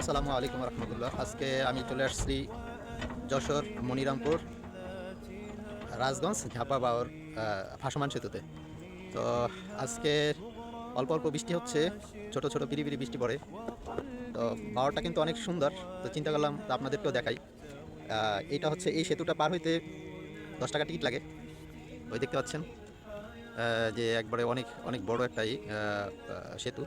আসসালামু আলাইকুম রহমতুল্লাহ। আজকে আমি চলে আসছি যশোর মনিরামপুর রাজগঞ্জ ঝাপা বাওর ভাসমান সেতুতে। তো আজকে অল্প অল্প বৃষ্টি হচ্ছে, ছোট ছোট পিরিপিরি বৃষ্টি পড়ে। তো বাওরটা কিন্তু অনেক সুন্দর। তো চিন্তা করলাম তো আপনাদেরকেও দেখাই। এইটা হচ্ছে এই সেতুটা পার হইতে 10 টাকা টিকিট লাগে। ওই দেখতে পাচ্ছেন যে একবারে অনেক অনেক বড় একটা সেতু।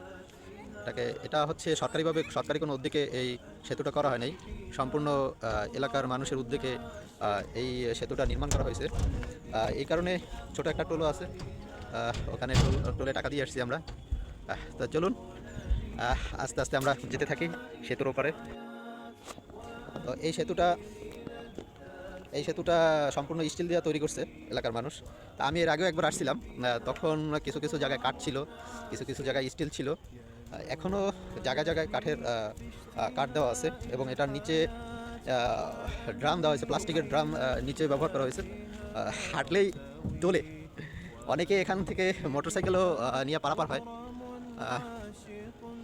এটা হচ্ছে সরকারি কোনো উদ্যোগে এই সেতুটা করা হয় নাই, সম্পূর্ণ এলাকার মানুষের উদ্যোগে এই সেতুটা নির্মাণ করা হয়েছে। এই কারণে ছোট একটা টোলও আছে, ওখানে টোলে টাকা দিয়ে আসছি আমরা। তো চলুন আস্তে আস্তে আমরা যেতে থাকি সেতুর ওপারে। তো এই সেতুটা সম্পূর্ণ স্টিল দিয়ে তৈরি করছে এলাকার মানুষ। তা আমি এর আগেও একবার আসছিলাম, তখন কিছু কিছু জায়গায় কাঠ ছিল, কিছু কিছু জায়গায় স্টিল ছিল। এখনও জায়গায় জায়গায় কাঠ দেওয়া আছে এবং এটার নিচে ড্রাম দেওয়া হয়েছে, প্লাস্টিকের ড্রাম নিচে ব্যবহার করা হয়েছে। হাঁটলেই চলে, অনেকে এখান থেকে মোটরসাইকেলও নিয়ে পারাপার হয়।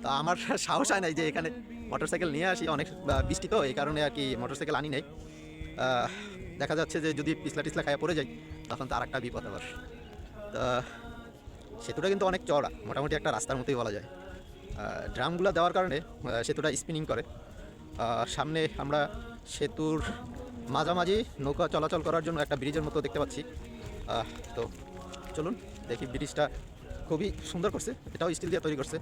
তা আমার সাহস হয় নাই যে এখানে মোটরসাইকেল নিয়ে আসি, অনেক বৃষ্টি তো এই কারণে আর কি মোটরসাইকেল আনি নাই। দেখা যাচ্ছে যে যদি পিছলা টিছলা খাইয়া পড়ে যায় তখন তো আর একটা বিপদ আবার। তা সেতুটা কিন্তু অনেক চওড়া, মোটামুটি একটা রাস্তার মতোই বলা যায়। ড্রামগুলো দেওয়ার কারণে সেতুটা স্পিনিং করে। সামনে আমরা সেতুর মাঝামাঝি নৌকা চলাচল করার জন্য একটা ব্রিজের মতো দেখতে পাচ্ছি। তো চলুন দেখি, ব্রিজটা খুবই সুন্দর করছে, এটাও স্টিল দিয়ে তৈরি করছে।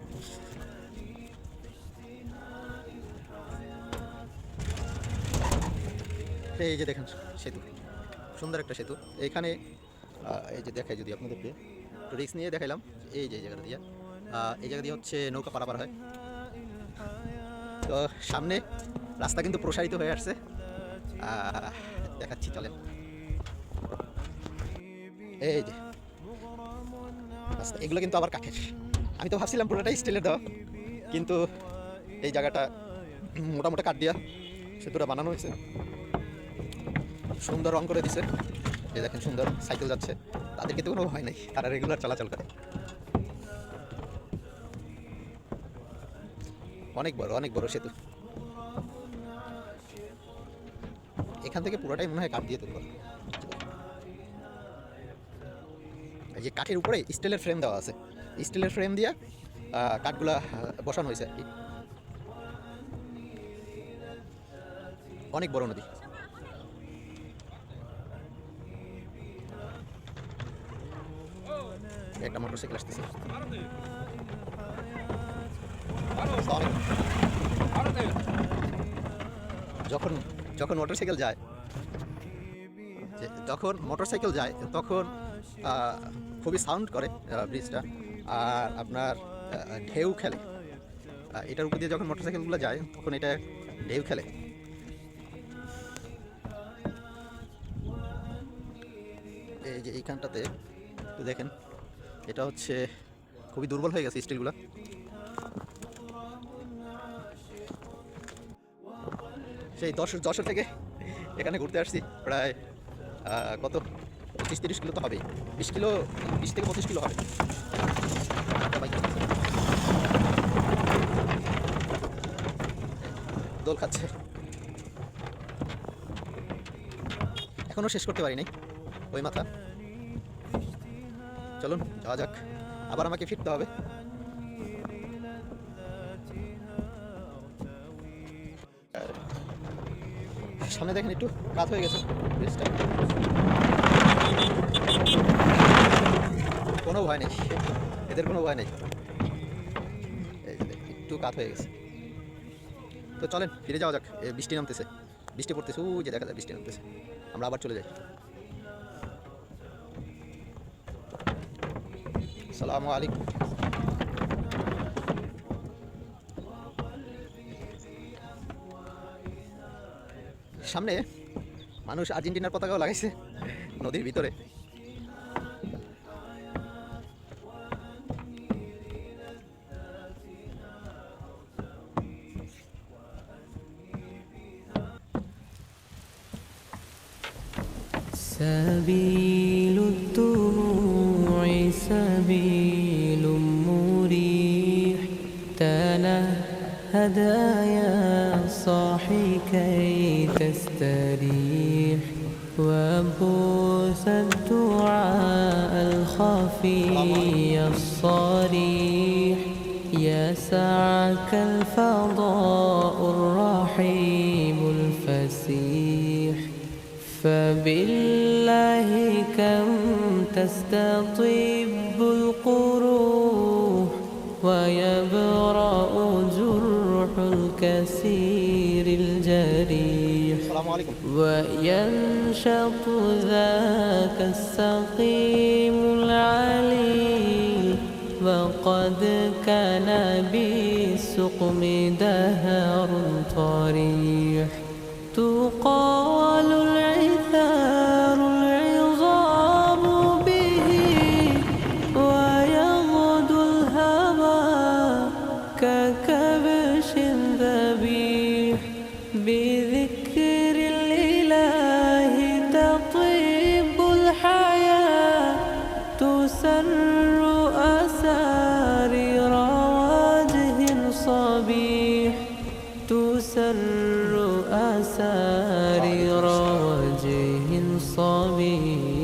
এই যে দেখেন সেতু, সুন্দর একটা সেতু। এইখানে এই যে দেখাই, যদি আপনাদেরকে একটু রিস্ক নিয়ে দেখাইলাম, এই যে জায়গাটা দিয়ে এই জায়গা দিয়ে হচ্ছে নৌকা পারাপার হয়। তো সামনে রাস্তা কিন্তু প্রসারিত হয়ে আসছে, দেখাচ্ছি চলেন। এই যে রাস্তা, এগুলো কিন্তু আবার কাঠের। আমি তো ভাবছিলাম পুরোটাই স্টিলের দেওয়া, কিন্তু এই জায়গাটা মোটামুটি কাঠ দিয়া সেতুটা বানানো হয়েছে, সুন্দর রং করে দিছে। এই দেখেন সুন্দর, সাইকেল যাচ্ছে, তাদের কিন্তু কোনো ভয় নেই, তারা রেগুলার চলাচল করে। অনেক বড় সেতু। এখান থেকে পুরোটাই মনে হয় কাঠ দিয়ে তৈরি করা। এই যে কাঠের উপরে স্টিলের ফ্রেম দেওয়া আছে, স্টিলের ফ্রেম দিয়ে কাঠগুলা বসানো হয়েছে আর কি। অনেক বড় নদী। একটা মোটরসাইকেল আসতেছে। যখন যখন মোটরসাইকেল যায় তখন খুবই সাউন্ড করে ব্রিজটা, আর আপনার ঢেউ খেলে। এটার উপর দিয়ে যখন মোটরসাইকেলগুলো যায় তখন এটা ঢেউ খেলে। এই যে এইখানটাতে তো দেখেন, এটা হচ্ছে খুবই দুর্বল হয়ে গেছে স্টিলগুলো। সেই যশোর থেকে এখানে ঘুরতে আসছি, প্রায় কত 25-30 কিলো তো হবেই, 20 থেকে 25 কিলো হবে। দোল খাচ্ছে, এখনো শেষ করতে পারি নাই ওই মাথা। চলুন যাওয়া যাক, আবার আমাকে ফিরতে হবে। সামনে দেখেন একটু কাজ হয়ে গেছে ব্রিজটা, কোনো ভয় নেই, এদের কোনো ভয় নেই। একটু কাজ হয়ে গেছে। তো চলেন ফিরে যাওয়া যাক। বৃষ্টি নামতেছে, বৃষ্টি পড়তেছে, ওই যে দেখা যায় বৃষ্টি নামতেছে। আমরা আবার চলে যাই। আসসালামু আলাইকুম। সামনে মানুষ আর্জেন্টিনার পতাকাও লাগাইছে নদীর ভিতরে। سبيل الدموع سبيل مريح تنهد يا كي تستريح وبوس الدعاء الخفي الصريح يسعك الفضاء الرحيم الفسيح فبالله كم تستطيب القروح ويبرأ جرح الكسير الجريح السلام عليكم. وينشط ذاك السقيم العليل وقد كان بالسقم دهر طريح تقال العثار العظام به ويغدو الهوى ككبش ذبيح بذكر الإله تطيب الحياة تسر أسارير وجه صبيح تسر أسارير وجه صبيح